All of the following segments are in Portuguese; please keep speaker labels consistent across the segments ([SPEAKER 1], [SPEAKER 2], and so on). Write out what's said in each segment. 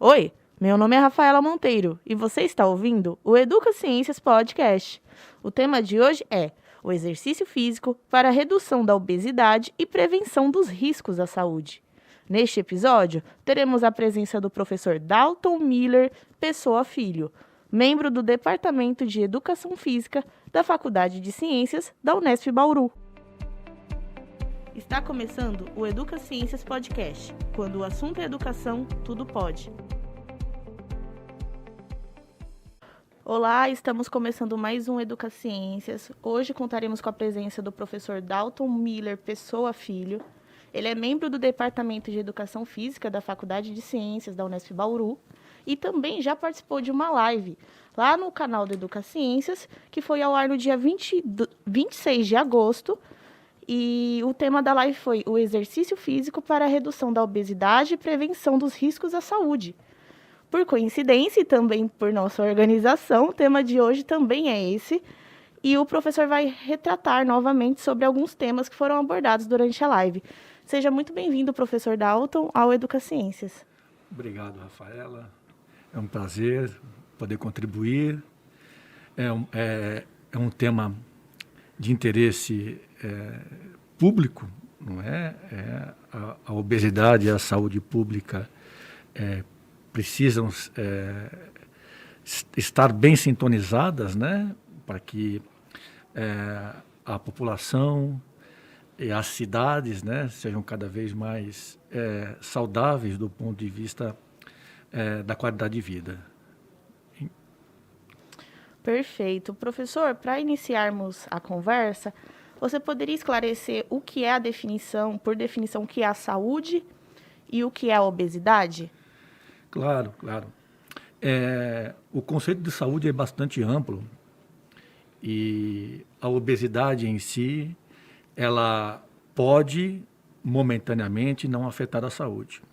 [SPEAKER 1] Oi, meu nome é Rafaela Monteiro e você está ouvindo o Educa Ciências Podcast. O tema de hoje é o exercício físico para a redução da obesidade e prevenção dos riscos à saúde. Neste episódio, teremos a presença do professor Dalton Miller Pessoa Filho, membro do Departamento de Educação Física da Faculdade de Ciências da Unesp Bauru. Está começando o Educa Ciências Podcast. Quando o assunto é educação, tudo pode. Olá, estamos começando mais um Educa Ciências. Hoje contaremos com a presença do professor Dalton Miller Pessoa Filho. Ele é membro do Departamento de Educação Física da Faculdade de Ciências da Unesp Bauru e também já participou de uma live lá no canal do Educa Ciências, que foi ao ar no dia 26 de agosto. E o tema da live foi o exercício físico para a redução da obesidade e prevenção dos riscos à saúde. Por coincidência e também por nossa organização, o tema de hoje também é esse. E o professor vai retratar novamente sobre alguns temas que foram abordados durante a live. Seja muito bem-vindo, professor Dalton, ao Educa Ciências.
[SPEAKER 2] Obrigado, Rafaela. É um prazer poder contribuir. É um tema de interesse público, não é? A obesidade e a saúde pública precisam estar bem sintonizadas, né? Para que a população e as cidades, né, sejam cada vez mais saudáveis do ponto de vista da qualidade de vida.
[SPEAKER 1] Perfeito. Professor, para iniciarmos a conversa, você poderia esclarecer o que é a definição, por definição, o que é a saúde e o que é a obesidade?
[SPEAKER 2] Claro. O conceito de saúde é bastante amplo e a obesidade em si, ela pode momentaneamente não afetar a saúde.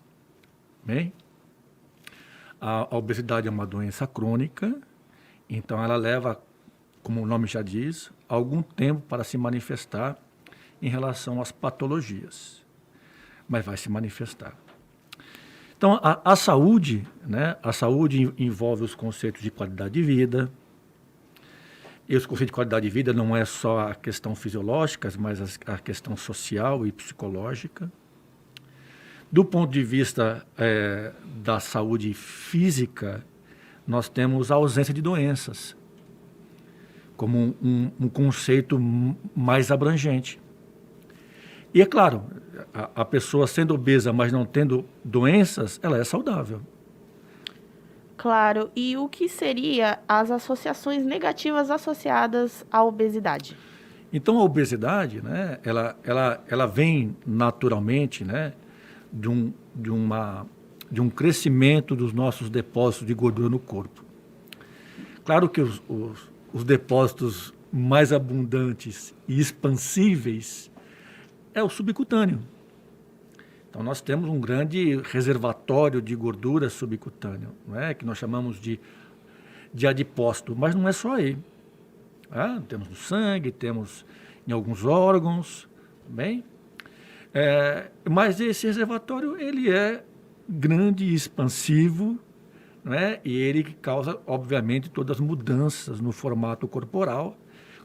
[SPEAKER 2] Bem? A obesidade é uma doença crônica, então ela leva, como o nome já diz, algum tempo para se manifestar em relação às patologias, mas vai se manifestar. Então, a saúde, né? A saúde envolve os conceitos de qualidade de vida. E os conceitos de qualidade de vida não é só a questão fisiológica, mas a questão social e psicológica. Do ponto de vista da saúde física, nós temos a ausência de doenças, como um conceito mais abrangente. E é claro, a pessoa sendo obesa, mas não tendo doenças, ela é saudável.
[SPEAKER 1] Claro. E o que seria as associações negativas associadas à obesidade?
[SPEAKER 2] Então, a obesidade, né, ela vem naturalmente, né, de um crescimento dos nossos depósitos de gordura no corpo. Claro que os depósitos mais abundantes e expansíveis é o subcutâneo. Então, nós temos um grande reservatório de gordura subcutâneo, não é? Que nós chamamos de adipócito, mas não é só aí. Temos no sangue, temos em alguns órgãos, bem? Mas esse reservatório ele é grande e expansivo, não é? E ele causa, obviamente, todas as mudanças no formato corporal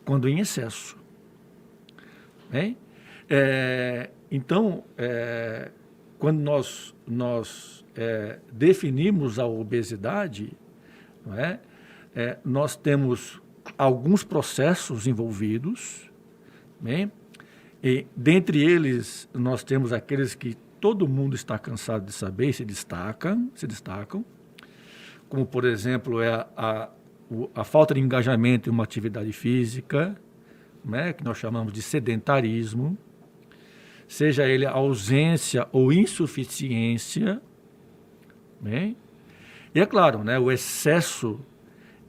[SPEAKER 2] quando em excesso. Bem? Então, quando nós definimos a obesidade, não é? Nós temos alguns processos envolvidos, bem? E dentre eles nós temos aqueles que todo mundo está cansado de saber e se destacam, como por exemplo a falta de engajamento em uma atividade física, né, que nós chamamos de sedentarismo, seja ele ausência ou insuficiência, bem? E é claro, né, o excesso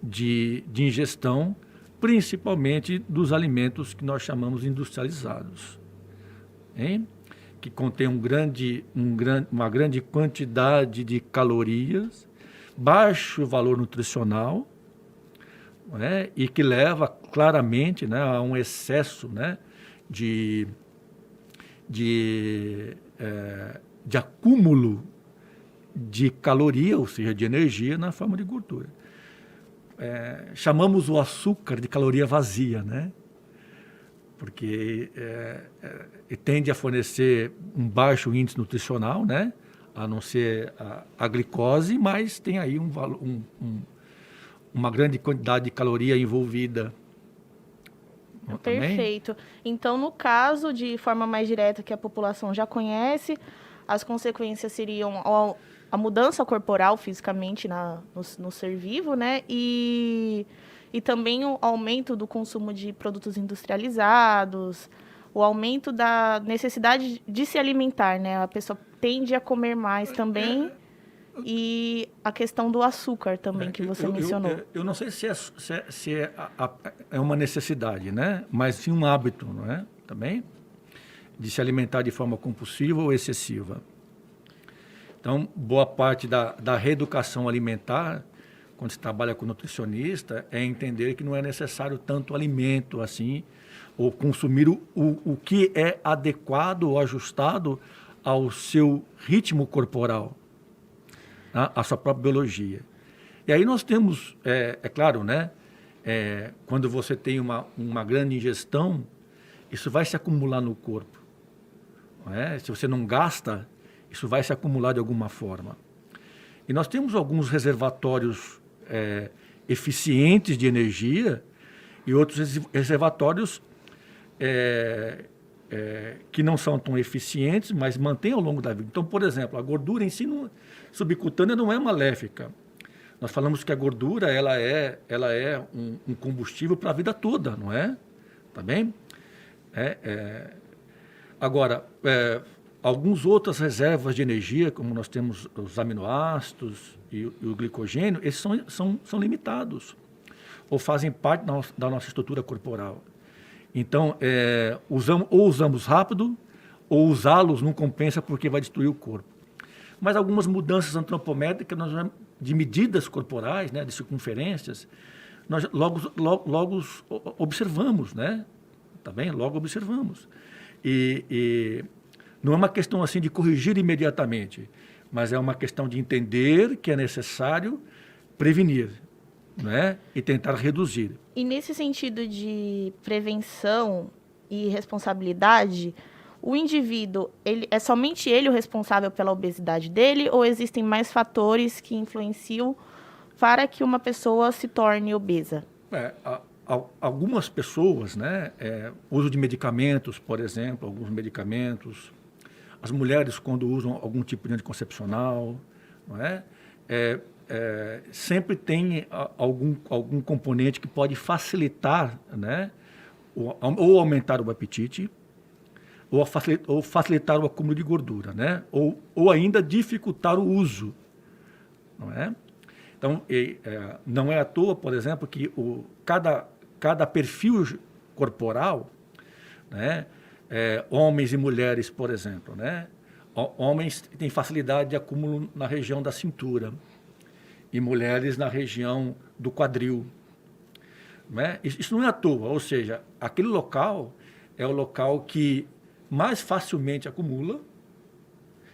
[SPEAKER 2] de ingestão, principalmente dos alimentos que nós chamamos industrializados, hein? Que contém uma grande quantidade de calorias, baixo valor nutricional, né? E que leva claramente, né, a um excesso, né, de acúmulo de caloria, ou seja, de energia, na forma de gordura. Chamamos o açúcar de caloria vazia, né? Porque tende a fornecer um baixo índice nutricional, né? A não ser a glicose, mas tem aí uma grande quantidade de caloria envolvida.
[SPEAKER 1] Perfeito. Então, no caso, de forma mais direta, que a população já conhece, as consequências seriam a mudança corporal fisicamente no ser vivo, né? E também o aumento do consumo de produtos industrializados, o aumento da necessidade de se alimentar, né? A pessoa tende a comer mais também. E a questão do açúcar também, que você mencionou.
[SPEAKER 2] Eu não sei se é uma necessidade, né? Mas sim um hábito, não é? Também, de se alimentar de forma compulsiva ou excessiva. Então, boa parte da reeducação alimentar, quando se trabalha com nutricionista, é entender que não é necessário tanto alimento assim, ou consumir o que é adequado ou ajustado ao seu ritmo corporal, a sua própria biologia. E aí nós temos, claro, né? Quando você tem uma grande ingestão, isso vai se acumular no corpo. Não é? Se você não gasta, isso vai se acumular de alguma forma. E nós temos alguns reservatórios eficientes de energia e outros reservatórios que não são tão eficientes, mas mantêm ao longo da vida. Então, por exemplo, a gordura em si subcutânea não é maléfica. Nós falamos que a gordura ela é um combustível para a vida toda, não é? Tá bem? Agora, algumas outras reservas de energia, como nós temos os aminoácidos e o glicogênio, esses são limitados ou fazem parte da nossa estrutura corporal. Então, usamos rápido ou usá-los não compensa porque vai destruir o corpo. Mas algumas mudanças antropométricas de medidas corporais, né, de circunferências, nós logo observamos, né? Tá bem? Logo observamos. E não é uma questão assim de corrigir imediatamente, mas é uma questão de entender que é necessário prevenir, né? E tentar reduzir.
[SPEAKER 1] E nesse sentido de prevenção e responsabilidade, o indivíduo, é somente ele o responsável pela obesidade dele ou existem mais fatores que influenciam para que uma pessoa se torne obesa?
[SPEAKER 2] Algumas pessoas, né, uso de medicamentos, por exemplo, alguns medicamentos, as mulheres quando usam algum tipo de anticoncepcional, não é? Sempre tem algum componente que pode facilitar, né, ou aumentar o apetite, ou facilitar o acúmulo de gordura, né? Ou ainda dificultar o uso, não é? Então, não é à toa, por exemplo, que cada perfil corporal, né? Homens e mulheres, por exemplo, né? Homens têm facilidade de acúmulo na região da cintura e mulheres na região do quadril, não é? Isso não é à toa, ou seja, aquele local é o local que mais facilmente acumula,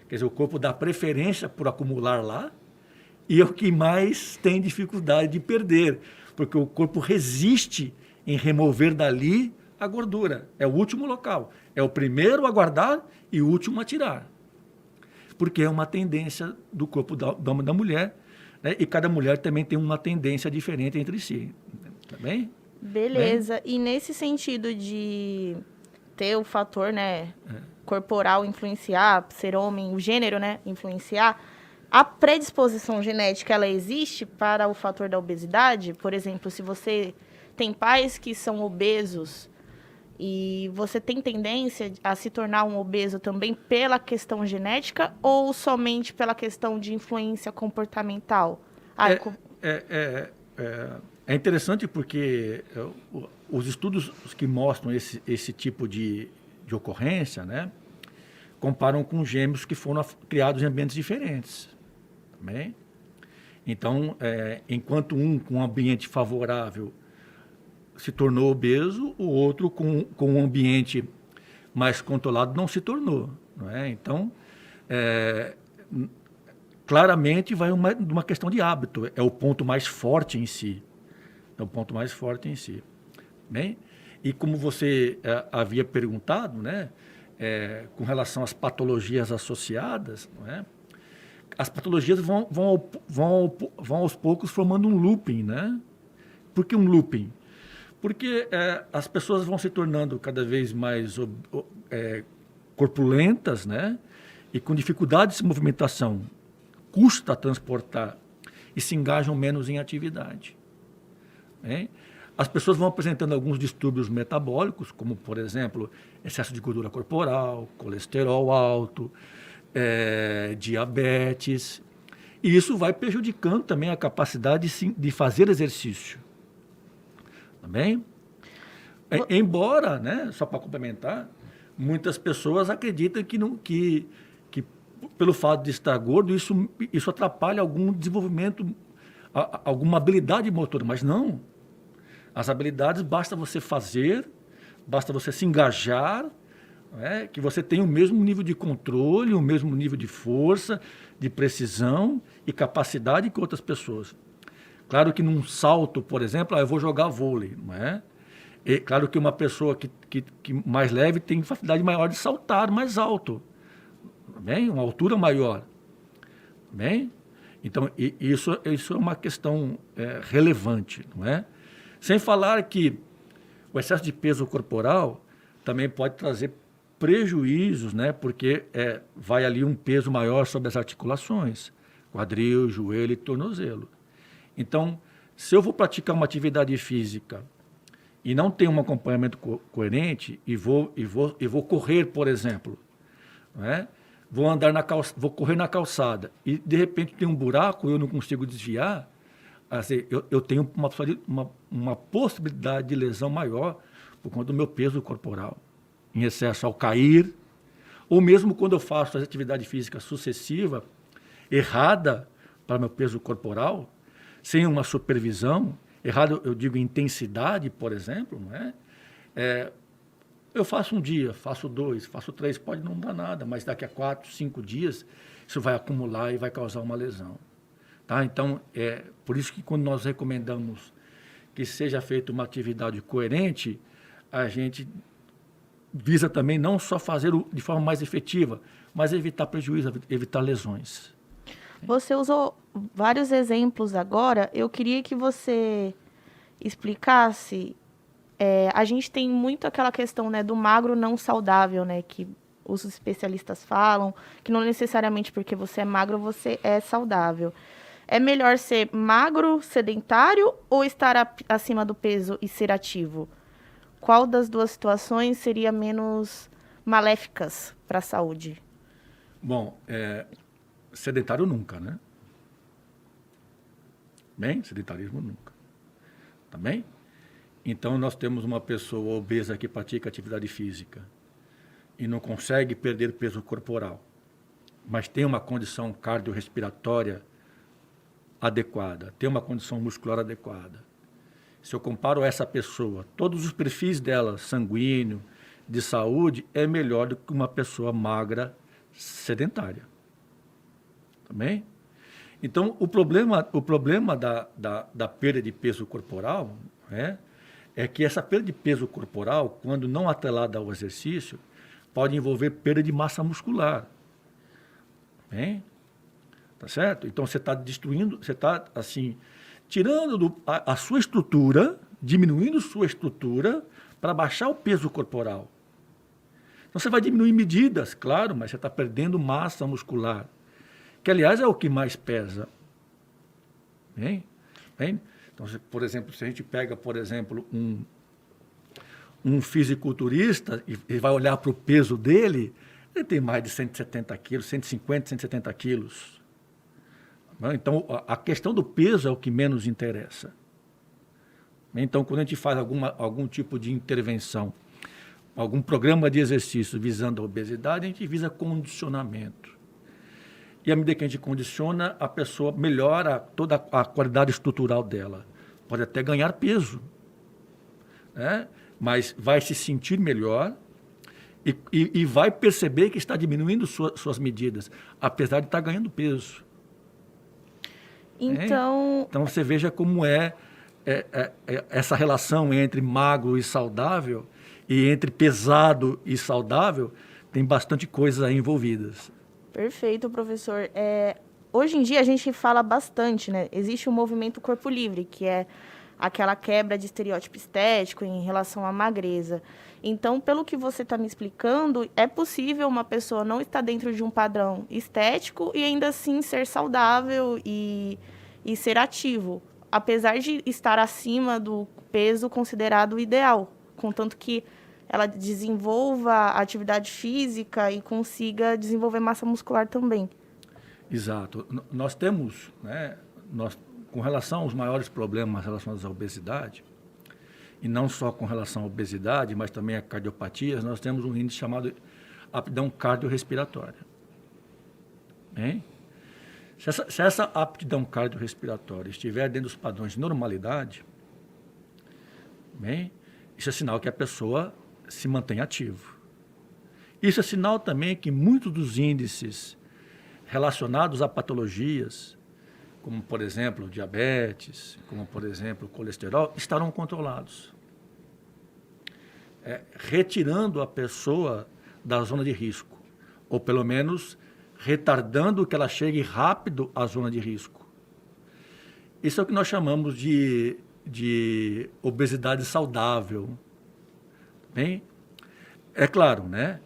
[SPEAKER 2] quer dizer, o corpo dá preferência por acumular lá, e é o que mais tem dificuldade de perder, porque o corpo resiste em remover dali a gordura. É o último local. É o primeiro a guardar e o último a tirar. Porque é uma tendência do corpo da mulher, né? E cada mulher também tem uma tendência diferente entre si. Tá bem?
[SPEAKER 1] Beleza. Bem? E nesse sentido de ter o fator, né, corporal influenciar, ser homem, o gênero, né, influenciar, a predisposição genética, ela existe para o fator da obesidade? Por exemplo, se você tem pais que são obesos e você tem tendência a se tornar um obeso também pela questão genética ou somente pela questão de influência comportamental?
[SPEAKER 2] É interessante porque os estudos que mostram esse tipo de ocorrência, né, comparam com gêmeos que foram criados em ambientes diferentes. Também. Então, enquanto um com um ambiente favorável se tornou obeso, o outro com um ambiente mais controlado não se tornou. Não é? Então, claramente vai uma questão de hábito, é o ponto mais forte em si. É o ponto mais forte em si. Bem, e como você havia perguntado, né, com relação às patologias associadas, não é? As patologias vão aos poucos formando um looping, né? Por que um looping? Porque as pessoas vão se tornando cada vez mais corpulentas, né? E com dificuldade de movimentação, custa transportar e se engajam menos em atividade. Bem, as pessoas vão apresentando alguns distúrbios metabólicos, como, por exemplo, excesso de gordura corporal, colesterol alto, diabetes. E isso vai prejudicando também a capacidade de fazer exercício. Tá bem? Embora, né, só para complementar, muitas pessoas acreditam que pelo fato de estar gordo, isso atrapalha algum desenvolvimento, alguma habilidade motora, mas não. As habilidades basta você fazer, basta você se engajar, que você tem o mesmo nível de controle, o mesmo nível de força, de precisão e capacidade que outras pessoas. Claro que num salto, por exemplo, eu vou jogar vôlei, não é? E claro que uma pessoa que mais leve tem facilidade maior de saltar mais alto, bem? Uma altura maior, bem? Então, isso é uma questão relevante, não é? Sem falar que o excesso de peso corporal também pode trazer prejuízos, né? Porque vai ali um peso maior sobre as articulações, quadril, joelho e tornozelo. Então, se eu vou praticar uma atividade física e não tenho um acompanhamento coerente e vou correr, por exemplo, né? Vou correr na calçada e de repente tem um buraco, eu não consigo desviar, assim, eu tenho uma possibilidade de lesão maior por conta do meu peso corporal, em excesso ao cair, ou mesmo quando eu faço a atividade física sucessiva, errada para meu peso corporal, sem uma supervisão, errado eu digo intensidade, por exemplo, não é? Eu faço um dia, faço 2, faço 3, pode não dar nada, mas daqui a 4, 5 dias, isso vai acumular e vai causar uma lesão. Tá? Então, por isso que quando nós recomendamos que seja feita uma atividade coerente, a gente visa também não só fazer de forma mais efetiva, mas evitar prejuízo, evitar lesões.
[SPEAKER 1] Você usou vários exemplos agora. Eu queria que você explicasse. A gente tem muito aquela questão, né, do magro não saudável, né, que os especialistas falam, que não necessariamente porque você é magro, você é saudável. É melhor ser magro, sedentário, ou estar acima do peso e ser ativo? Qual das duas situações seria menos maléficas para a saúde?
[SPEAKER 2] Bom, sedentário nunca, né? Bem, sedentarismo nunca. Tá bem? Então, nós temos uma pessoa obesa que pratica atividade física e não consegue perder peso corporal, mas tem uma condição cardiorrespiratória adequada, tem uma condição muscular adequada. Se eu comparo essa pessoa, todos os perfis dela, sanguíneo, de saúde, é melhor do que uma pessoa magra, sedentária. Tá bem? Então, o problema da perda de peso corporal é que essa perda de peso corporal, quando não atrelada ao exercício, pode envolver perda de massa muscular. Bem? Tá certo? Então, você está destruindo, você está, assim, tirando a sua estrutura, diminuindo sua estrutura para baixar o peso corporal. Então, você vai diminuir medidas, claro, mas você está perdendo massa muscular, que, aliás, é o que mais pesa. Bem? Bem? Então, por exemplo, se a gente pega, por exemplo, um fisiculturista e vai olhar para o peso dele, ele tem mais de 170 quilos, 150, 170 quilos. Então, a questão do peso é o que menos interessa. Então, quando a gente faz algum tipo de intervenção, algum programa de exercício visando a obesidade, a gente visa condicionamento. E à medida que a gente condiciona, a pessoa melhora toda a qualidade estrutural dela. Pode até ganhar peso, né? Mas vai se sentir melhor e vai perceber que está diminuindo suas medidas, apesar de estar ganhando peso. Né?
[SPEAKER 1] Então,
[SPEAKER 2] Então, você veja como essa relação entre magro e saudável e entre pesado e saudável, tem bastante coisas aí envolvidas.
[SPEAKER 1] perfeito, professor. Hoje em dia a gente fala bastante, né? Existe o movimento Corpo Livre, que é aquela quebra de estereótipo estético em relação à magreza. Então, pelo que você está me explicando, é possível uma pessoa não estar dentro de um padrão estético e ainda assim ser saudável e ser ativo, apesar de estar acima do peso considerado ideal, contanto que ela desenvolva atividade física e consiga desenvolver massa muscular também.
[SPEAKER 2] Exato. Nós temos, né, com relação aos maiores problemas relacionados à obesidade, e não só com relação à obesidade, mas também a cardiopatias, nós temos um índice chamado aptidão cardiorrespiratória. Bem? Se essa aptidão cardiorrespiratória estiver dentro dos padrões de normalidade, bem, isso é sinal que a pessoa se mantém ativo. Isso é sinal também que muitos dos índices relacionados a patologias, como, por exemplo, diabetes, como, por exemplo, colesterol, estarão controlados. Retirando a pessoa da zona de risco, ou pelo menos retardando que ela chegue rápido à zona de risco. Isso é o que nós chamamos de obesidade saudável. Bem, é claro, né?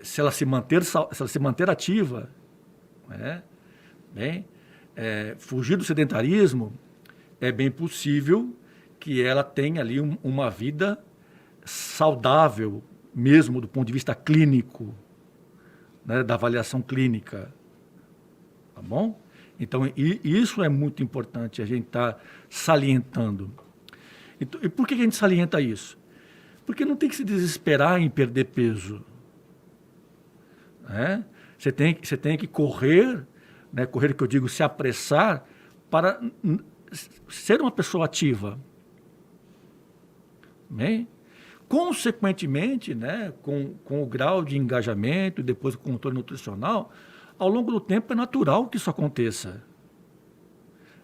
[SPEAKER 2] Se ela se manter ativa, né? Bem, fugir do sedentarismo, é bem possível que ela tenha ali uma vida saudável, mesmo do ponto de vista clínico, né, da avaliação clínica. Tá bom? Então, isso é muito importante a gente estar salientando. E por que a gente salienta isso? Porque não tem que se desesperar em perder peso. Né? Você tem que correr, né, correr que eu digo, se apressar para ser uma pessoa ativa. Bem? Consequentemente, né, com o grau de engajamento e depois o controle nutricional, ao longo do tempo é natural que isso aconteça.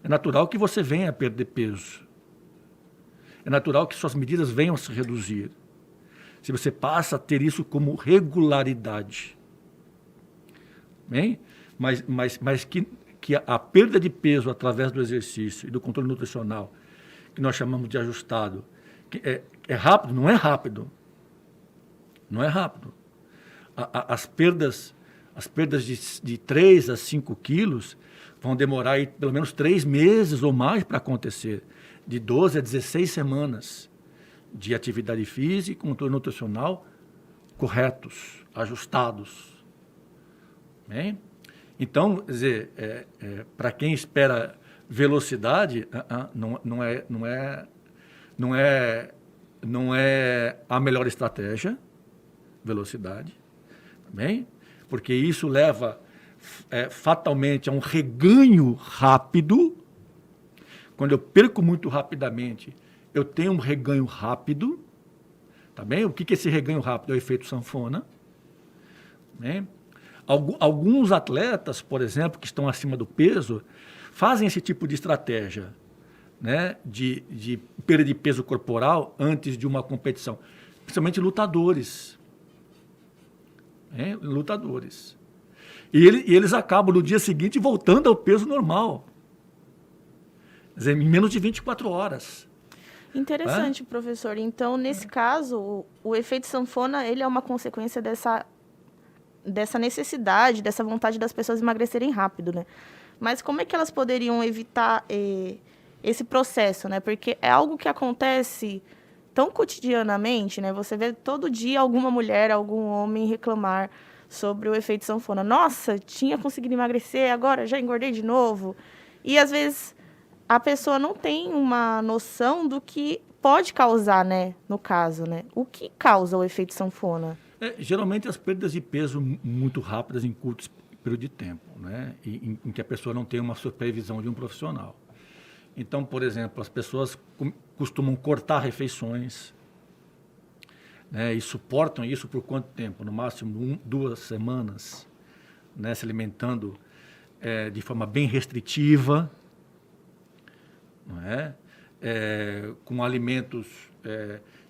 [SPEAKER 2] É natural que você venha a perder peso. É natural que suas medidas venham a se reduzir. Se você passa a ter isso como regularidade. Bem? Mas que a perda de peso através do exercício e do controle nutricional, que nós chamamos de ajustado, é rápido? Não é rápido. Não é rápido. As perdas de 3 a 5 quilos vão demorar aí pelo menos 3 meses ou mais para acontecer. De 12 a 16 semanas de atividade física e controle nutricional corretos, ajustados. Bem? Então, quer dizer, para quem espera velocidade, não é a melhor estratégia, velocidade, bem? Porque isso leva fatalmente a um reganho rápido. Quando eu perco muito rapidamente, eu tenho um reganho rápido, tá bem? O que é esse reganho rápido? É o efeito sanfona. Bem? Alguns atletas, por exemplo, que estão acima do peso, fazem esse tipo de estratégia, né, de perda de peso corporal antes de uma competição, principalmente lutadores. Lutadores. E eles acabam no dia seguinte voltando ao peso normal. Quer dizer, em menos de 24 horas.
[SPEAKER 1] Interessante, professor. Então, nesse caso, o efeito sanfona, ele é uma consequência dessa necessidade, dessa vontade das pessoas emagrecerem rápido, né? Mas como é que elas poderiam evitar esse processo, né? Porque é algo que acontece tão cotidianamente, né? Você vê todo dia alguma mulher, algum homem reclamar sobre o efeito sanfona. Nossa, tinha conseguido emagrecer, agora já engordei de novo. E às vezes a pessoa não tem uma noção do que pode causar, né? No caso, né? O que causa o efeito sanfona?
[SPEAKER 2] Geralmente as perdas de peso muito rápidas em curto período de tempo, né? Em que a pessoa não tem uma supervisão de um profissional. Então, por exemplo, as pessoas costumam cortar refeições, né, e suportam isso por quanto tempo? No máximo 2 semanas, né, se alimentando de forma bem restritiva, não é? Com alimentos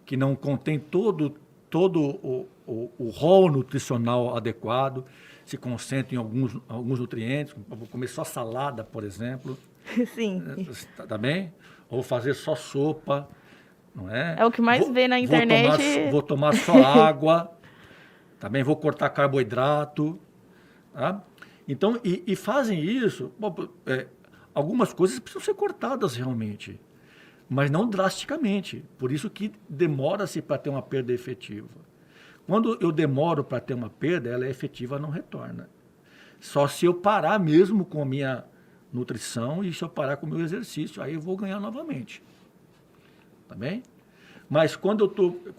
[SPEAKER 2] que não contêm todo o rol nutricional adequado, se concentra em alguns nutrientes, vou comer só salada, por exemplo,
[SPEAKER 1] Sim.
[SPEAKER 2] tá bem? Ou fazer só sopa, não é?
[SPEAKER 1] É o que mais vê na
[SPEAKER 2] Vou
[SPEAKER 1] internet.
[SPEAKER 2] vou tomar só água, tá bem? Vou cortar carboidrato, tá? Então, e fazem isso, algumas coisas precisam ser cortadas realmente, mas não drasticamente. Por isso que demora-se para ter uma perda efetiva. Quando eu demoro para ter uma perda, ela é efetiva, não retorna. Só se eu parar mesmo com a minha nutrição e se eu parar com o meu exercício, aí eu vou ganhar novamente. Tá bem? Mas quando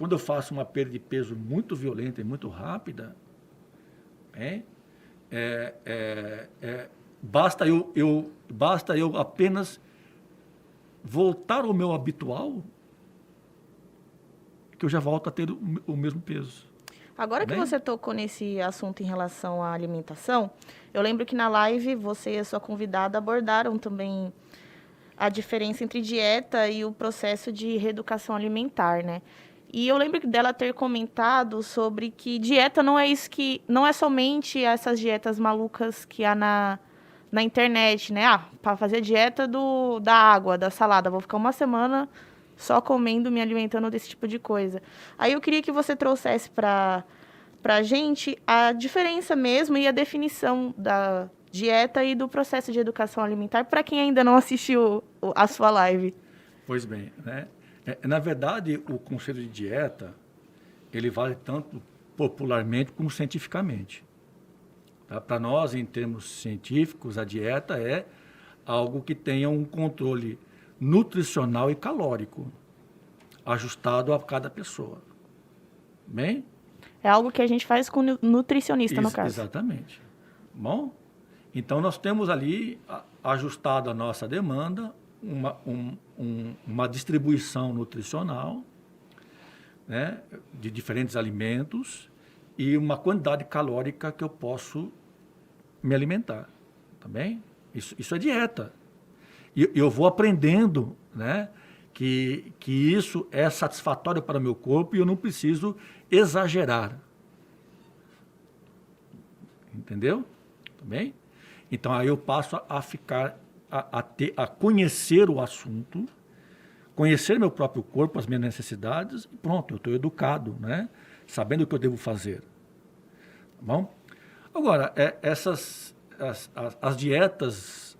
[SPEAKER 2] eu faço uma perda de peso muito violenta e muito rápida, bem, basta eu apenas voltar ao meu habitual, que eu já volto a ter o mesmo peso.
[SPEAKER 1] Agora que você tocou nesse assunto em relação à alimentação, eu lembro que na live você e a sua convidada abordaram também a diferença entre dieta e o processo de reeducação alimentar, né? E eu lembro dela ter comentado sobre que dieta não é isso que não é somente essas dietas malucas que há na internet, né? Para fazer dieta da água, da salada, vou ficar uma semana só comendo, me alimentando desse tipo de coisa. Aí eu queria que você trouxesse para a gente a diferença mesmo e a definição da dieta e do processo de educação alimentar, para quem ainda não assistiu a sua live.
[SPEAKER 2] Pois bem, né? Na verdade, o conceito de dieta, ele vale tanto popularmente como cientificamente. Tá? Para nós, em termos científicos, a dieta é algo que tenha um controle nutricional e calórico, ajustado a cada pessoa. Bem?
[SPEAKER 1] É algo que a gente faz com o nutricionista, no caso.
[SPEAKER 2] Exatamente. Bom, então nós temos ali, ajustado a nossa demanda, uma distribuição nutricional, né, de diferentes alimentos e uma quantidade calórica que eu posso me alimentar. Tá bem? Isso é dieta. E eu vou aprendendo, né, que isso é satisfatório para o meu corpo e eu não preciso exagerar. Entendeu? Tá bem? Então, aí eu passo a conhecer o assunto, conhecer meu próprio corpo, as minhas necessidades, e pronto, eu estou educado, né? Sabendo o que eu devo fazer. Tá bom? Agora, as dietas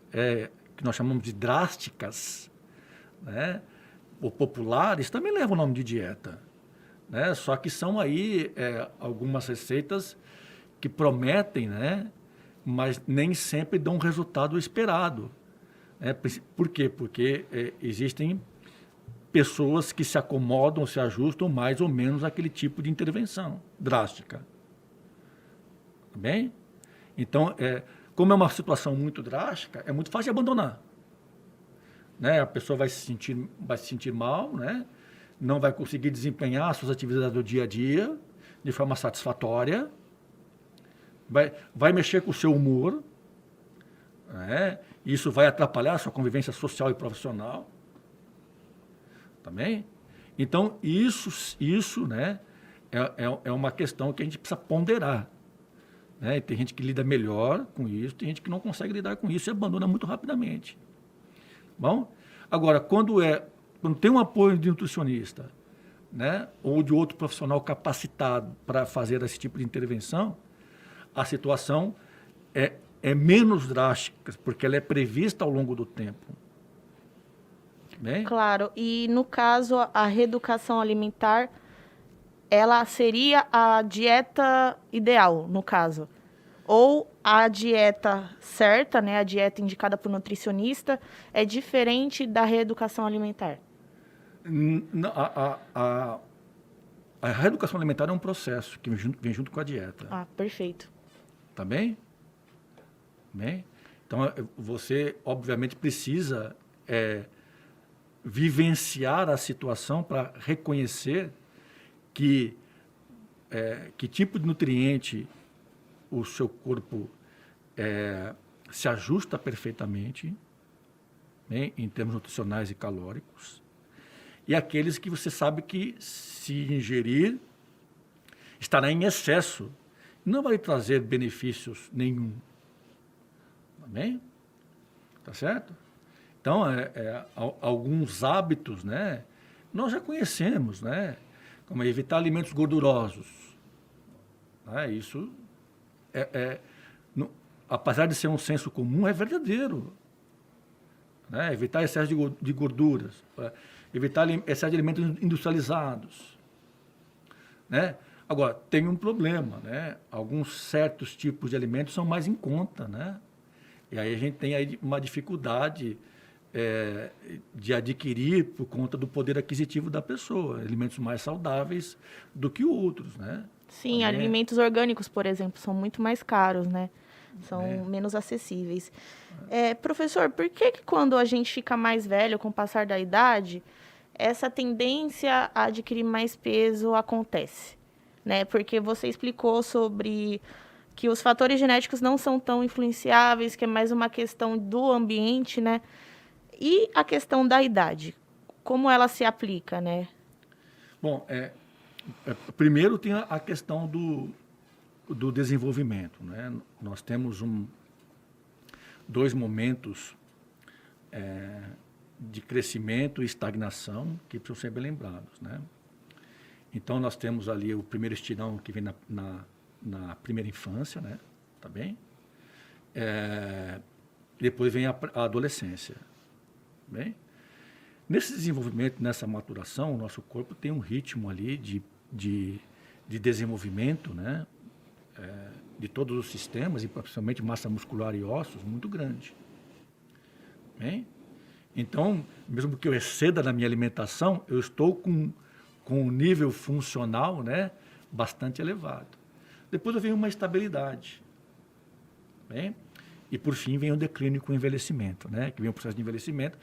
[SPEAKER 2] que nós chamamos de drásticas, né, ou populares, também levam o nome de dieta. Né? Só que são aí algumas receitas que prometem, né, mas nem sempre dão o resultado esperado. Né? Por quê? Porque existem pessoas que se acomodam, se ajustam mais ou menos àquele tipo de intervenção drástica. Tá bem? Então, como é uma situação muito drástica, é muito fácil de abandonar. Né? A pessoa vai se sentir mal, né? Não vai conseguir desempenhar as suas atividades do dia a dia de forma satisfatória, vai mexer com o seu humor, né? Isso vai atrapalhar a sua convivência social e profissional. Também? Então, isso né, é uma questão que a gente precisa ponderar. Né? Tem gente que lida melhor com isso, tem gente que não consegue lidar com isso e abandona muito rapidamente. Bom? Agora, quando tem um apoio de nutricionista, né, ou de outro profissional capacitado para fazer esse tipo de intervenção, a situação é menos drástica, porque ela é prevista ao longo do tempo. Bem?
[SPEAKER 1] Claro, e no caso, a reeducação alimentar, ela seria a dieta ideal, no caso. Ou a dieta certa, né, a dieta indicada por nutricionista, é diferente da reeducação alimentar?
[SPEAKER 2] A reeducação alimentar é um processo que vem junto com a dieta.
[SPEAKER 1] Ah, perfeito.
[SPEAKER 2] Tá bem? Bem? Então, você, obviamente, precisa vivenciar a situação para reconhecer que tipo de nutriente o seu corpo se ajusta perfeitamente, bem, em termos nutricionais e calóricos, e aqueles que você sabe que, se ingerir, estará em excesso, não vai trazer benefícios nenhum. Tá bem? Tá certo? Então, alguns hábitos, né, nós já conhecemos, né, como evitar alimentos gordurosos. Né, isso, apesar de ser um senso comum, é verdadeiro. Né, evitar excesso de gorduras, evitar excesso de alimentos industrializados. Né? Agora, tem um problema, né? Alguns certos tipos de alimentos são mais em conta, né? E aí a gente tem aí uma dificuldade de adquirir por conta do poder aquisitivo da pessoa, alimentos mais saudáveis do que outros, né?
[SPEAKER 1] Sim, alimentos orgânicos, por exemplo, são muito mais caros, né? São menos acessíveis. Professor, por que quando a gente fica mais velho, com o passar da idade, essa tendência a adquirir mais peso acontece? Né? Porque você explicou sobre que os fatores genéticos não são tão influenciáveis, que é mais uma questão do ambiente, né? E a questão da idade, como ela se aplica, né?
[SPEAKER 2] Bom, primeiro tem a questão do desenvolvimento, né? Nós temos dois momentos de crescimento e estagnação que precisam ser bem lembrados, né? Então, nós temos ali o primeiro estirão que vem na primeira infância, né? Tá bem? Depois vem a adolescência. Bem? Nesse desenvolvimento, nessa maturação, o nosso corpo tem um ritmo ali de desenvolvimento, né? De todos os sistemas, e principalmente massa muscular e ossos, muito grande. Bem? Então, mesmo que eu exceda na minha alimentação, eu estou com um nível funcional, né, bastante elevado. Depois vem uma estabilidade. Bem? E, por fim, vem o declínio com o envelhecimento, né, que vem o processo de envelhecimento,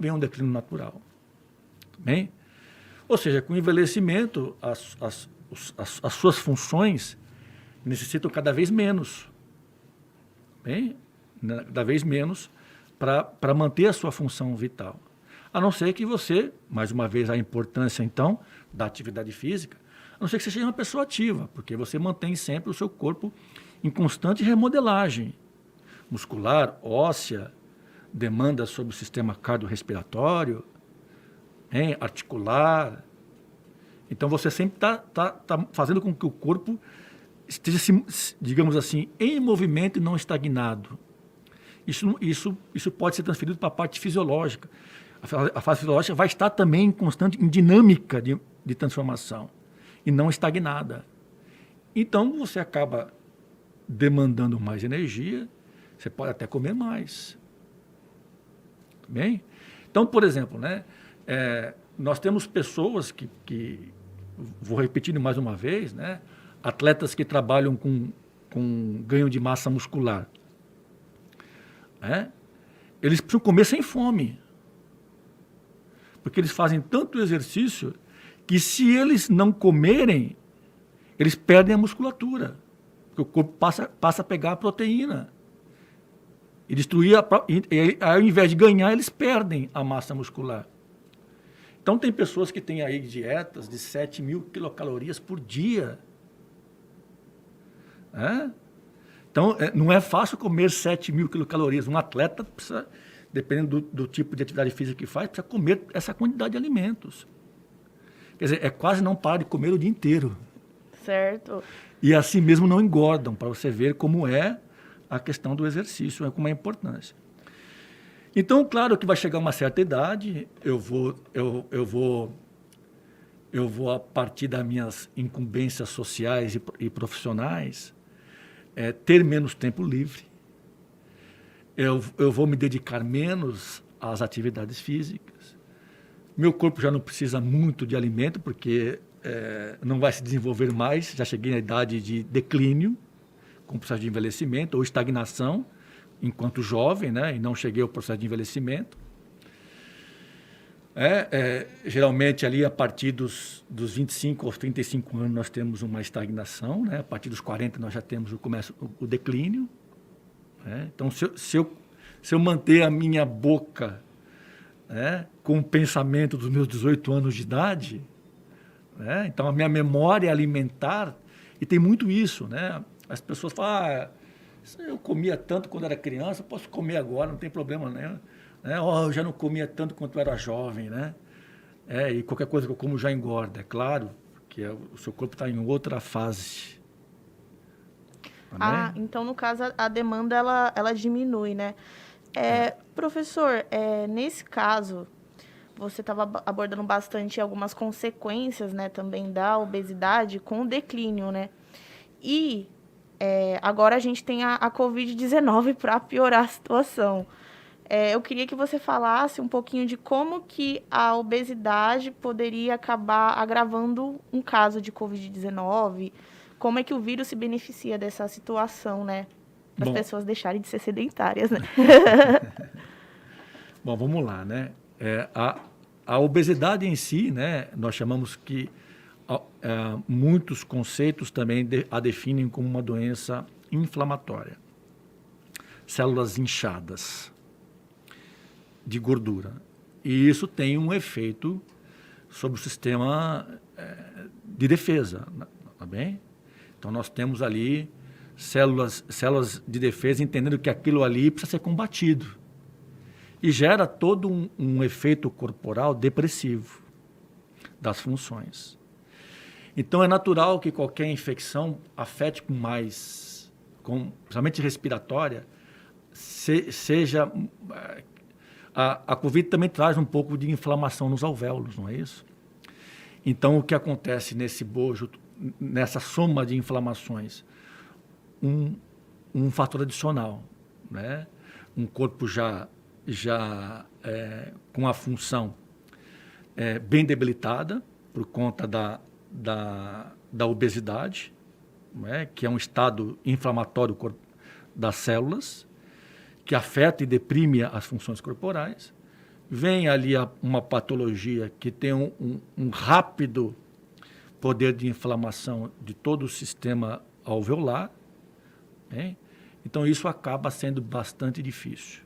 [SPEAKER 2] vem um declínio natural. Bem? Ou seja, com o envelhecimento, as suas funções necessitam cada vez menos. Bem? Cada vez menos para manter a sua função vital. A não ser que você, mais uma vez a importância então da atividade física, a não ser que você seja uma pessoa ativa, porque você mantém sempre o seu corpo em constante remodelagem muscular, óssea, demanda sobre o sistema cardiorrespiratório, articular. Então você sempre está fazendo com que o corpo esteja, digamos assim, em movimento e não estagnado. Isso pode ser transferido para a parte fisiológica. A fase fisiológica vai estar também em dinâmica de transformação e não estagnada. Então, você acaba demandando mais energia, você pode até comer mais. Bem? Então, por exemplo, né, nós temos pessoas que, vou repetindo mais uma vez, né, atletas que trabalham com ganho de massa muscular. Eles precisam comer sem fome. Porque eles fazem tanto exercício que, se eles não comerem, eles perdem a musculatura. Porque o corpo passa a pegar a proteína. E destruir ao invés de ganhar, eles perdem a massa muscular. Então, tem pessoas que têm aí dietas de 7.000 quilocalorias por dia. Então, não é fácil comer 7.000 quilocalorias. Um atleta precisa, dependendo do tipo de atividade física que faz, precisa comer essa quantidade de alimentos. Quer dizer, é quase não parar de comer o dia inteiro.
[SPEAKER 1] Certo.
[SPEAKER 2] E assim mesmo não engordam, para você ver como é a questão do exercício, como é a importância. Então, claro que vai chegar uma certa idade, eu vou, a partir das minhas incumbências sociais e profissionais, ter menos tempo livre. Eu vou me dedicar menos às atividades físicas. Meu corpo já não precisa muito de alimento, porque não vai se desenvolver mais. Já cheguei na idade de declínio, com processo de envelhecimento ou estagnação, enquanto jovem, né? E não cheguei ao processo de envelhecimento. Geralmente, ali, a partir dos 25 aos 35 anos, nós temos uma estagnação, né? A partir dos 40, nós já temos o declínio. Então, se eu manter a minha boca né, com o pensamento dos meus 18 anos de idade, né? Então, a minha memória alimentar, e tem muito isso, né? As pessoas falam, eu comia tanto quando era criança, posso comer agora, não tem problema, né? Eu já não comia tanto quando eu era jovem, né? E qualquer coisa que eu como já engorda, é claro, que o seu corpo está em outra fase.
[SPEAKER 1] Então, no caso, a demanda, ela diminui, né? Professor, nesse caso, você estava abordando bastante algumas consequências, né, também da obesidade com o declínio, né? E agora a gente tem a Covid-19 para piorar a situação. Eu queria que você falasse um pouquinho de como que a obesidade poderia acabar agravando um caso de Covid-19, como é que o vírus se beneficia dessa situação, né? Para as pessoas deixarem de ser sedentárias, né?
[SPEAKER 2] Bom, vamos lá, né? A obesidade em si, né? Nós chamamos que muitos conceitos também a definem como uma doença inflamatória. Células inchadas de gordura. E isso tem um efeito sobre o sistema de defesa, tá bem? Então, nós temos ali células de defesa entendendo que aquilo ali precisa ser combatido. E gera todo um efeito corporal depressivo das funções. Então, é natural que qualquer infecção afete principalmente respiratória, seja... A Covid também traz um pouco de inflamação nos alvéolos, não é isso? Então, o que acontece nesse bojo, nessa soma de inflamações? Um fator adicional, né? Um corpo já com a função bem debilitada por conta da obesidade, né? Que é um estado inflamatório das células, que afeta e deprime as funções corporais. Vem ali uma patologia que tem um rápido poder de inflamação de todo o sistema alveolar. Hein? Então, isso acaba sendo bastante difícil.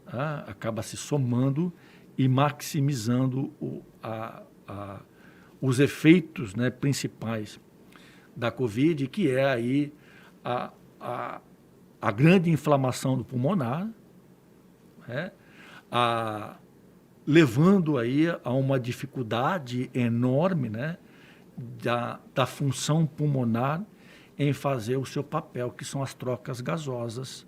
[SPEAKER 2] Tá? Acaba se somando e maximizando os efeitos, né, principais da Covid, que é aí a grande inflamação do pulmonar, né? Levando aí a uma dificuldade enorme, né, da função pulmonar em fazer o seu papel, que são as trocas gasosas.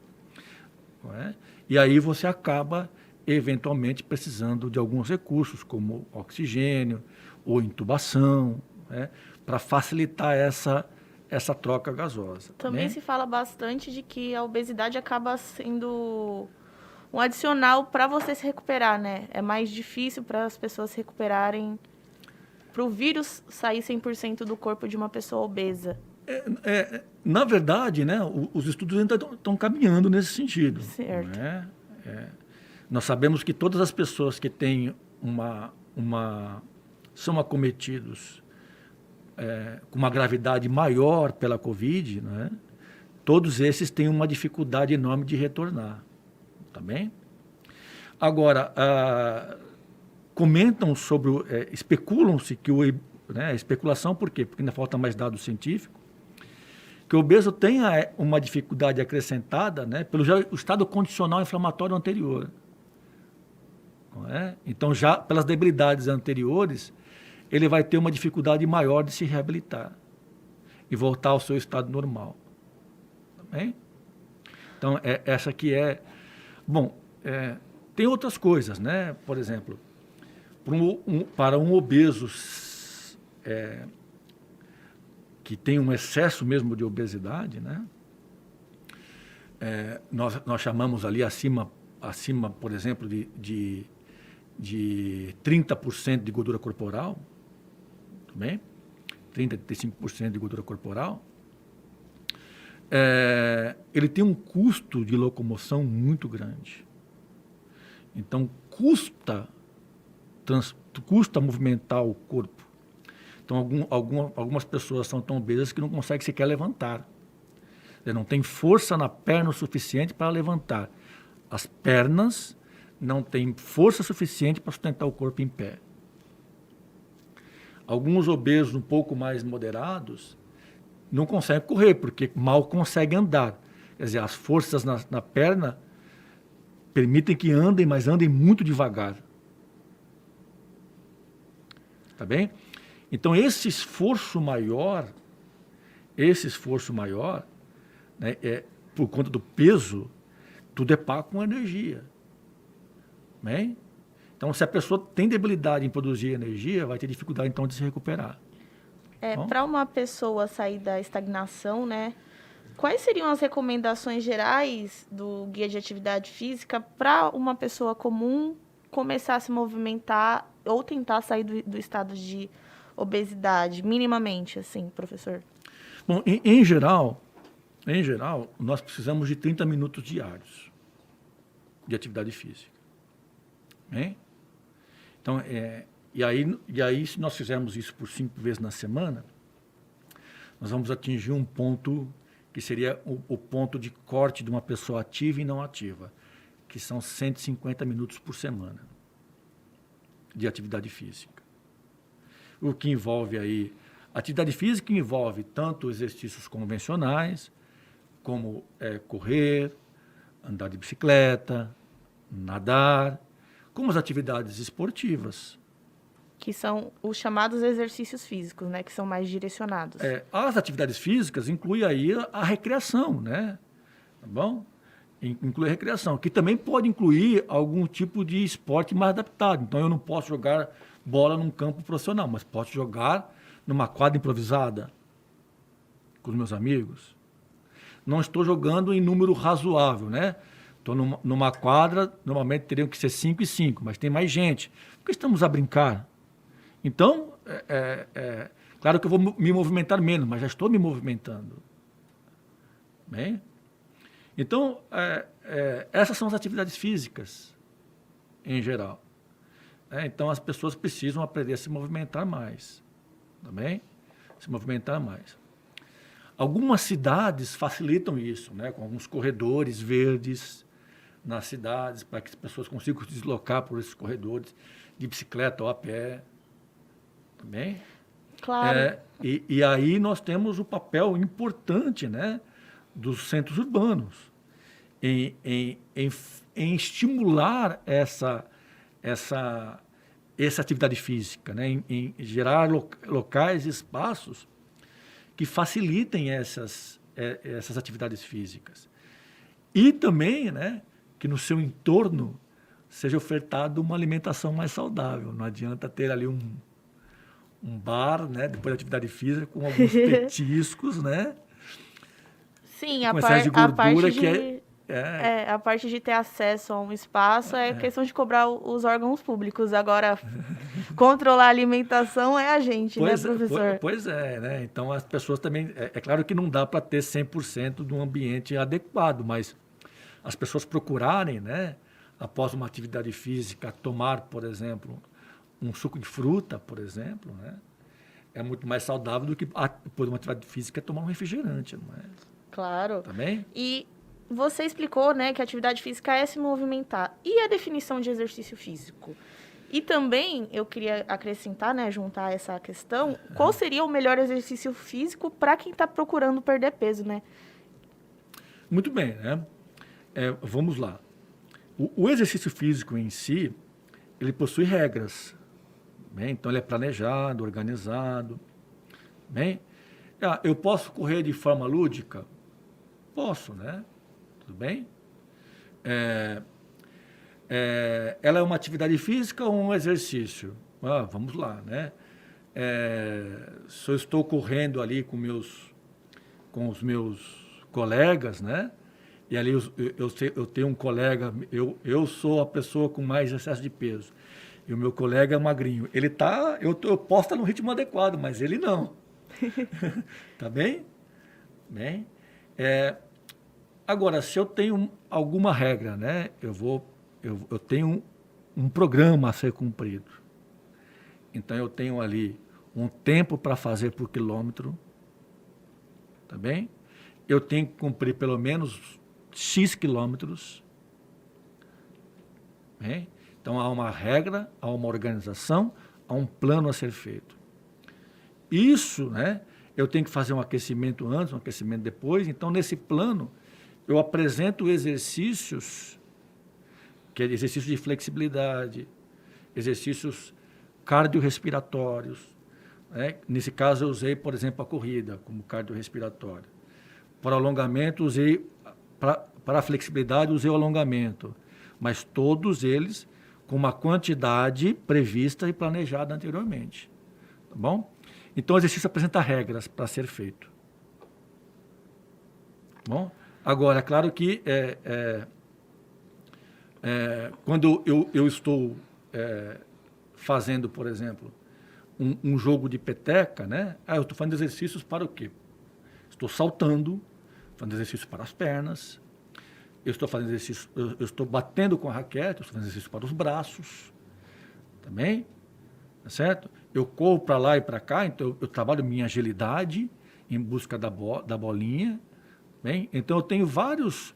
[SPEAKER 2] Não é? E aí você acaba, eventualmente, precisando de alguns recursos, como oxigênio ou intubação, né, para facilitar essa troca gasosa.
[SPEAKER 1] Também,
[SPEAKER 2] né?
[SPEAKER 1] se fala bastante de que a obesidade acaba sendo um adicional para você se recuperar, né? É mais difícil para as pessoas se recuperarem, para o vírus sair 100% do corpo de uma pessoa obesa.
[SPEAKER 2] Na verdade, né, os estudos ainda estão caminhando nesse sentido.
[SPEAKER 1] Certo.
[SPEAKER 2] Né? Nós sabemos que todas as pessoas que têm são acometidos com uma gravidade maior pela Covid, né? Todos esses têm uma dificuldade enorme de retornar. Tá bem? Agora, comentam sobre, especulam-se que especulação por quê? Porque ainda falta mais dados científicos, que o obeso tenha uma dificuldade acrescentada, né, pelo estado condicional inflamatório anterior. Não é? Então, já pelas debilidades anteriores, ele vai ter uma dificuldade maior de se reabilitar e voltar ao seu estado normal. Tá bem? Então, essa aqui é... Bom, tem outras coisas, né? Por exemplo, para um obeso que tem um excesso mesmo de obesidade, né? Nós chamamos ali acima, por exemplo, de 30% de gordura corporal, bem? 30%, 35% de gordura corporal, ele tem um custo de locomoção muito grande. Então, custa movimentar o corpo. Então, algumas pessoas são tão obesas que não conseguem sequer levantar. Ele não tem força na perna o suficiente para levantar as pernas, não tem força suficiente para sustentar o corpo em pé. Alguns obesos um pouco mais moderados não conseguem correr, porque mal conseguem andar. Quer dizer, as forças na perna permitem que andem, mas andem muito devagar. Tá bem? Então, esse esforço maior, né, por conta do peso, tudo é pago com energia. Bem? Então, se a pessoa tem debilidade em produzir energia, vai ter dificuldade, então, de se recuperar.
[SPEAKER 1] Para uma pessoa sair da estagnação, né? Quais seriam as recomendações gerais do guia de atividade física para uma pessoa comum começar a se movimentar ou tentar sair do estado de obesidade, minimamente, assim, professor?
[SPEAKER 2] Bom, em geral, nós precisamos de 30 minutos diários de atividade física. Bem? Então, e aí, se nós fizermos isso por 5 vezes na semana, nós vamos atingir um ponto que seria o ponto de corte de uma pessoa ativa e não ativa, que são 150 minutos por semana de atividade física. O que envolve aí, atividade física envolve tanto exercícios convencionais, como correr, andar de bicicleta, nadar, como as atividades esportivas.
[SPEAKER 1] Que são os chamados exercícios físicos, né? Que são mais direcionados.
[SPEAKER 2] As atividades físicas incluem aí a recreação, né? Tá bom? Inclui a recreação, que também pode incluir algum tipo de esporte mais adaptado. Então, eu não posso jogar bola num campo profissional, mas posso jogar numa quadra improvisada com os meus amigos. Não estou jogando em número razoável, né? Estou numa quadra, normalmente teriam que ser 5 e 5, mas tem mais gente. Porque estamos a brincar. Então, claro que eu vou me movimentar menos, mas já estou me movimentando. Bem? Então, essas são as atividades físicas, em geral. Então, as pessoas precisam aprender a se movimentar mais. Tá bem? Se movimentar mais. Algumas cidades facilitam isso, né? Com alguns corredores verdes nas cidades, para que as pessoas consigam se deslocar por esses corredores de bicicleta ou a pé. Também.
[SPEAKER 1] Claro.
[SPEAKER 2] E aí nós temos o papel importante, né, dos centros urbanos em estimular essa atividade física, né, em gerar locais, espaços que facilitem essas atividades físicas. E também, né, que no seu entorno seja ofertada uma alimentação mais saudável. Não adianta ter ali um bar, né, depois da atividade física, com alguns petiscos, né?
[SPEAKER 1] Sim,
[SPEAKER 2] com excesso de gordura,
[SPEAKER 1] a parte de ter acesso a um espaço é questão de cobrar os órgãos públicos. Agora, controlar a alimentação é a gente, né, professor?
[SPEAKER 2] Pois é, né? Então, as pessoas também... É claro que não dá para ter 100% de um ambiente adequado, mas as pessoas procurarem, né, após uma atividade física, tomar, por exemplo, um suco de fruta, por exemplo, né, é muito mais saudável do que, depois de uma atividade física, tomar um refrigerante, não é?
[SPEAKER 1] Claro.
[SPEAKER 2] Tá bem?
[SPEAKER 1] E você explicou, né, que a atividade física é se movimentar. E a definição de exercício físico? E também, eu queria acrescentar, né, juntar essa questão, qual seria o melhor exercício físico para quem está procurando perder peso, né?
[SPEAKER 2] Muito bem, né? Vamos lá. O exercício físico em si, ele possui regras. Bem? Então, ele é planejado, organizado. Bem? Eu posso correr de forma lúdica? Posso, né? Tudo bem? Ela é uma atividade física ou um exercício? Vamos lá, né? Se eu estou correndo ali com os meus colegas, né? E ali eu tenho um colega, eu sou a pessoa com mais excesso de peso. E o meu colega é magrinho. Eu posso estar no ritmo adequado, mas ele não. Tá bem? Bem. Agora, se eu tenho alguma regra, né? Eu tenho um programa a ser cumprido. Então, eu tenho ali um tempo para fazer por quilômetro. Tá bem? Eu tenho que cumprir pelo menos X quilômetros. Bem? Então, há uma regra, há uma organização, há um plano a ser feito. Isso, né, eu tenho que fazer um aquecimento antes, um aquecimento depois. Então, nesse plano, eu apresento exercícios, que é exercícios de flexibilidade, exercícios cardiorrespiratórios. Né? Nesse caso, eu usei, por exemplo, a corrida como cardiorrespiratório. Para alongamento, usei, para a flexibilidade, usei o alongamento. Mas todos eles com uma quantidade prevista e planejada anteriormente. Tá bom? Então, o exercício apresenta regras para ser feito. Bom? Agora, é claro que quando eu estou fazendo, por exemplo, um jogo de peteca, né? Eu estou fazendo exercícios para o quê? Estou saltando, fazendo exercícios para as pernas, eu estou fazendo exercício, eu estou batendo com a raquete, eu estou fazendo exercício para os braços, também, tá certo? Eu corro para lá e para cá, então eu trabalho minha agilidade em busca da bolinha, bem? Então eu tenho várias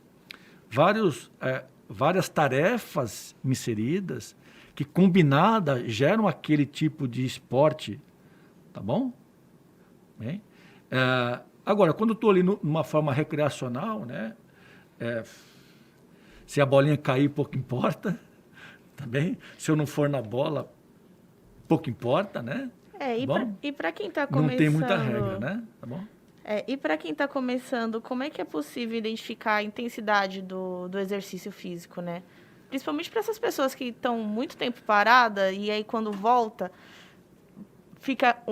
[SPEAKER 2] tarefas inseridas que combinadas geram aquele tipo de esporte, tá bom? Bem? Agora, quando eu estou ali numa forma recreacional, né? Se a bolinha cair, pouco importa, tá bem? Se eu não for na bola, pouco importa, né?
[SPEAKER 1] E para quem está começando...
[SPEAKER 2] Não tem muita regra, né? Tá bom?
[SPEAKER 1] E para quem está começando, como é que é possível identificar a intensidade do exercício físico, né? Principalmente para essas pessoas que estão muito tempo parada e aí quando volta,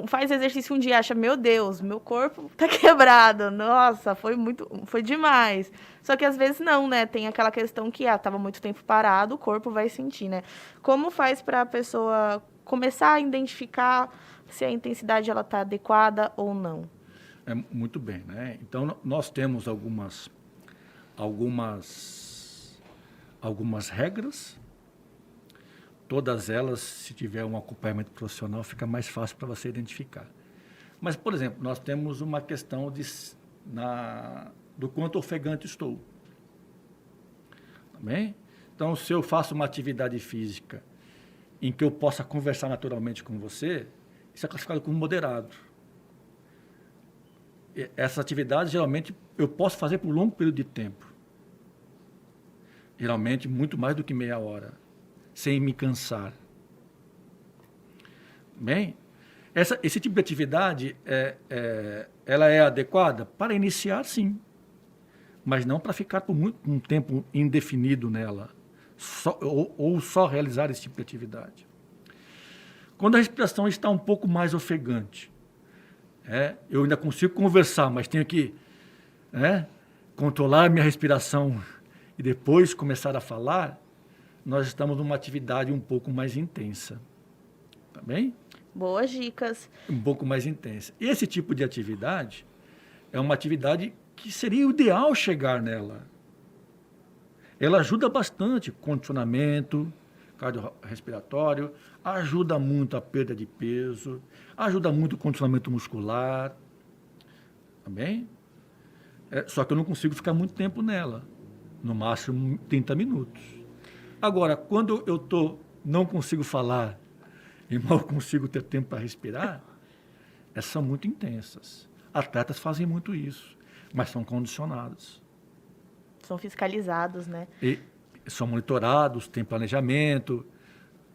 [SPEAKER 1] faz exercício um dia e acha, meu Deus, meu corpo tá quebrado, nossa, foi demais. Só que às vezes não, né? Tem aquela questão que, tava muito tempo parado, o corpo vai sentir, né? Como faz para a pessoa começar a identificar se a intensidade ela tá adequada ou não?
[SPEAKER 2] Muito bem, né? Então, nós temos algumas regras. Todas elas, se tiver um acompanhamento profissional, fica mais fácil para você identificar. Mas, por exemplo, nós temos uma questão do quanto ofegante estou. Tá bem? Então, se eu faço uma atividade física em que eu possa conversar naturalmente com você, isso é classificado como moderado. Essa atividade, geralmente, eu posso fazer por um longo período de tempo. Geralmente, muito mais do que meia hora, sem me cansar. Bem, esse tipo de atividade, ela é adequada para iniciar, sim, mas não para ficar por um tempo indefinido nela, ou só realizar esse tipo de atividade. Quando a respiração está um pouco mais ofegante, eu ainda consigo conversar, mas tenho que controlar a minha respiração e depois começar a falar, nós estamos numa atividade um pouco mais intensa. Tá bem?
[SPEAKER 1] Boas dicas.
[SPEAKER 2] Um pouco mais intensa. Esse tipo de atividade é uma atividade que seria o ideal chegar nela. Ela ajuda bastante condicionamento cardiorrespiratório, ajuda muito a perda de peso, ajuda muito o condicionamento muscular. Tá bem? Só que eu não consigo ficar muito tempo nela. No máximo 30 minutos. Agora, quando eu não consigo falar e mal consigo ter tempo para respirar, essas são muito intensas. Atletas fazem muito isso, mas são condicionados.
[SPEAKER 1] São fiscalizados, né?
[SPEAKER 2] E são monitorados, tem planejamento.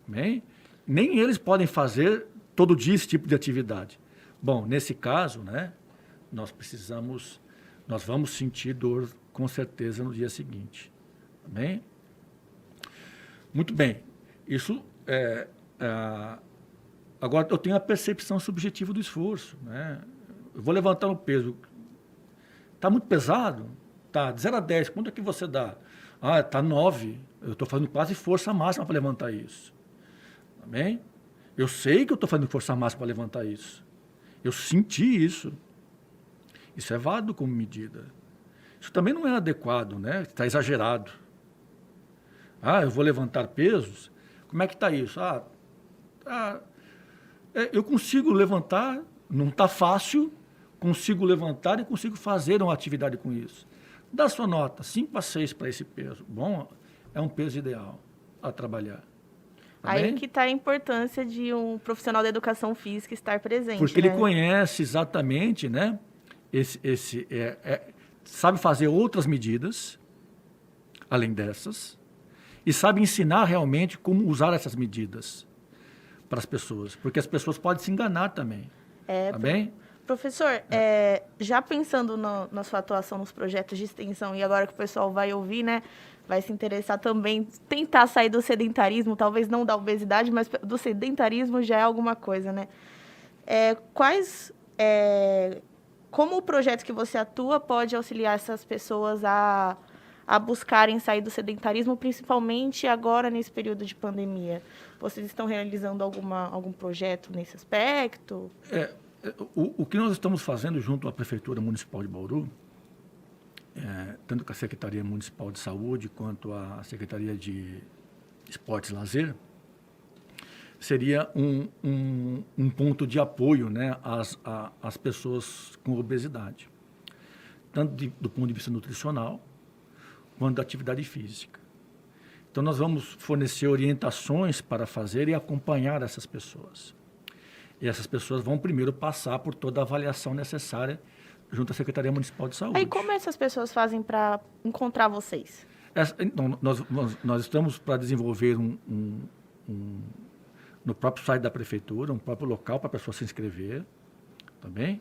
[SPEAKER 2] Bem? Nem eles podem fazer todo dia esse tipo de atividade. Bom, nesse caso, né, nós vamos sentir dor com certeza no dia seguinte. Tá bem? Muito bem. Isso agora eu tenho a percepção subjetiva do esforço, né? Eu vou levantar um peso. Está muito pesado? Tá, de 0 a 10, quanto é que você dá? Está 9. Eu estou fazendo quase força máxima para levantar isso. Tá bem? Eu sei que eu estou fazendo força máxima para levantar isso. Eu senti isso. Isso é válido como medida. Isso também não é adequado, né? Está exagerado. Eu vou levantar pesos. Como é que está isso? Eu consigo levantar, não está fácil, consigo levantar e consigo fazer uma atividade com isso. Dá sua nota, 5 a 6 para esse peso. Bom, é um peso ideal. a trabalhar. Tá
[SPEAKER 1] Aí
[SPEAKER 2] bem?
[SPEAKER 1] que está a importância de um profissional da educação física estar presente,
[SPEAKER 2] Porque
[SPEAKER 1] né?
[SPEAKER 2] ele conhece exatamente, né? Sabe fazer outras medidas, além dessas, e sabe ensinar realmente como usar essas medidas para as pessoas. Porque as pessoas podem se enganar também. Tá bem?
[SPEAKER 1] Professor, já pensando na sua atuação nos projetos de extensão, e agora que o pessoal vai ouvir, né, vai se interessar também, tentar sair do sedentarismo, talvez não da obesidade, mas do sedentarismo já é alguma coisa, né? Como o projeto que você atua pode auxiliar essas pessoas a buscarem sair do sedentarismo, principalmente agora nesse período de pandemia? Vocês estão realizando algum projeto nesse aspecto?
[SPEAKER 2] O que nós estamos fazendo junto à Prefeitura Municipal de Bauru, tanto com a Secretaria Municipal de Saúde quanto a Secretaria de Esportes e Lazer, seria um ponto de apoio, né, às pessoas com obesidade, tanto do ponto de vista nutricional quanto da atividade física. Então, nós vamos fornecer orientações para fazer e acompanhar essas pessoas. E essas pessoas vão primeiro passar por toda a avaliação necessária junto à Secretaria Municipal de Saúde.
[SPEAKER 1] Aí, como essas pessoas fazem para encontrar vocês?
[SPEAKER 2] Então, nós estamos para desenvolver no próprio site da Prefeitura, um próprio local para a pessoa se inscrever, tá bem?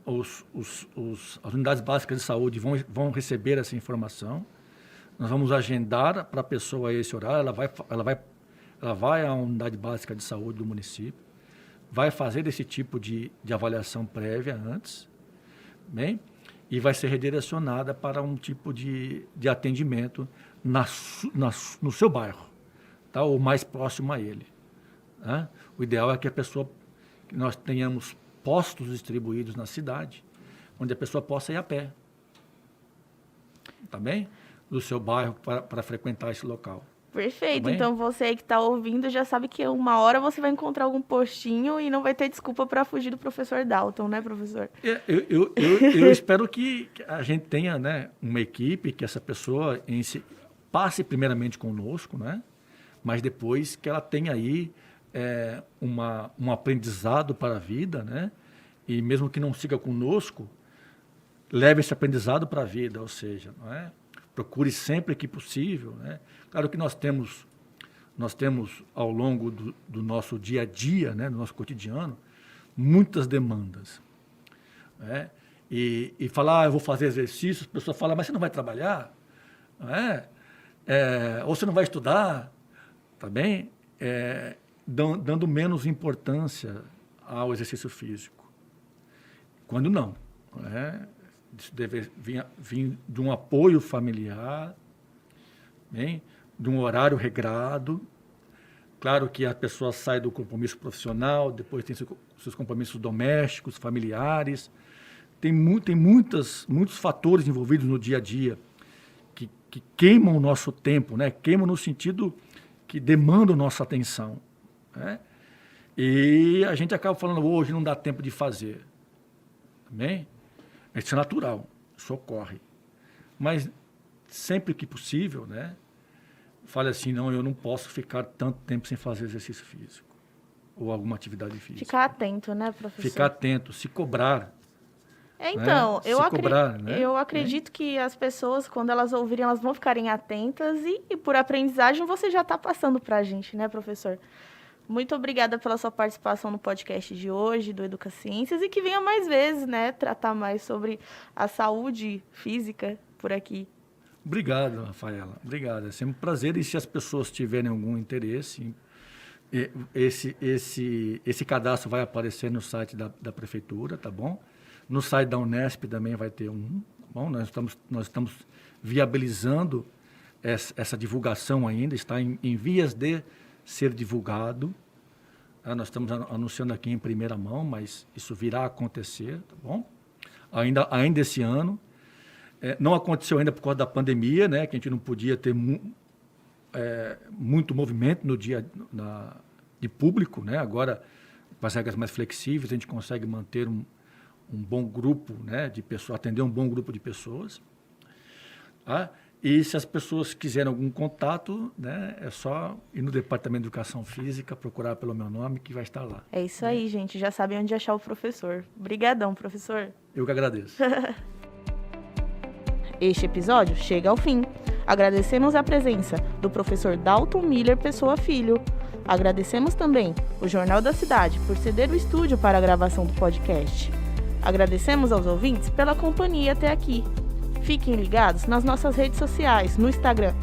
[SPEAKER 2] As unidades básicas de saúde vão receber essa informação. Nós vamos agendar para a pessoa esse horário, ela vai à unidade básica de saúde do município, vai fazer esse tipo de avaliação prévia antes, bem? E vai ser redirecionada para um tipo de atendimento no seu bairro, tá? Ou mais próximo a ele. Tá? O ideal é que nós tenhamos postos distribuídos na cidade, onde a pessoa possa ir a pé, tá bem? Do seu bairro para frequentar esse local.
[SPEAKER 1] Perfeito.
[SPEAKER 2] Tá bem?
[SPEAKER 1] Então, você aí que está ouvindo já sabe que uma hora você vai encontrar algum postinho e não vai ter desculpa para fugir do professor Dalton, né, professor?
[SPEAKER 2] Eu espero que a gente tenha, né, uma equipe, que essa pessoa passe primeiramente conosco, né, mas depois que ela tenha aí um aprendizado para a vida, né, e mesmo que não siga conosco, leve esse aprendizado para a vida, ou seja, não é? Procure sempre que possível, né? Claro que nós temos ao longo do nosso dia a dia, né, do nosso cotidiano, muitas demandas, né? E falar, eu vou fazer exercícios, a pessoa fala, mas você não vai trabalhar, não é? Ou você não vai estudar, tá bem? Dando menos importância ao exercício físico. Quando não, né? Isso deve vir de um apoio familiar, bem? De um horário regrado. Claro que a pessoa sai do compromisso profissional, depois tem seus compromissos domésticos, familiares. Tem muitos fatores envolvidos no dia a dia que queimam o nosso tempo, né? Queimam no sentido que demandam nossa atenção, né? E a gente acaba falando, hoje não dá tempo de fazer. Também? Isso é natural, isso ocorre. Mas sempre que possível, né? Fale assim, não, eu não posso ficar tanto tempo sem fazer exercício físico ou alguma atividade física.
[SPEAKER 1] Ficar atento, né, professor?
[SPEAKER 2] Ficar atento, se cobrar.
[SPEAKER 1] Então,
[SPEAKER 2] né?
[SPEAKER 1] Eu acredito que as pessoas, quando elas ouvirem, elas vão ficarem atentas e por aprendizagem você já está passando para a gente, né, professor? Muito obrigada pela sua participação no podcast de hoje, do Educaciências, e que venha mais vezes, né, tratar mais sobre a saúde física por aqui.
[SPEAKER 2] Obrigado, Rafaela. Obrigado. É sempre um prazer. E se as pessoas tiverem algum interesse, esse cadastro vai aparecer no site da Prefeitura, tá bom? No site da Unesp também vai ter um. Tá bom? Nós estamos viabilizando essa divulgação ainda, está em vias de ser divulgado. Nós estamos anunciando aqui em primeira mão, mas isso virá a acontecer, tá bom? Ainda esse ano. Não aconteceu ainda por causa da pandemia, né? Que a gente não podia ter muito movimento no dia de público, né? Agora, com as regras mais flexíveis, a gente consegue manter um bom grupo, né, de pessoas, atender um bom grupo de pessoas. Tá? E se as pessoas quiserem algum contato, né, é só ir no Departamento de Educação Física, procurar pelo meu nome, que vai estar lá.
[SPEAKER 1] É isso aí, gente. Já sabem onde achar o professor. Obrigadão, professor.
[SPEAKER 2] Eu que agradeço.
[SPEAKER 1] Este episódio chega ao fim. Agradecemos a presença do professor Dalton Miller Pessoa Filho. Agradecemos também o Jornal da Cidade por ceder o estúdio para a gravação do podcast. Agradecemos aos ouvintes pela companhia até aqui. Fiquem ligados nas nossas redes sociais, no Instagram,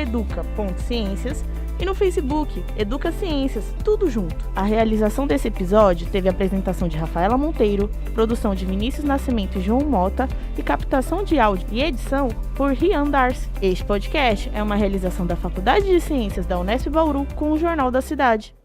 [SPEAKER 1] @educa.ciências e no Facebook, Educa Ciências, tudo junto. A realização desse episódio teve a apresentação de Rafaela Monteiro, produção de Vinícius Nascimento e João Mota e captação de áudio e edição por Rian Darcy. Este podcast é uma realização da Faculdade de Ciências da Unesp Bauru com o Jornal da Cidade.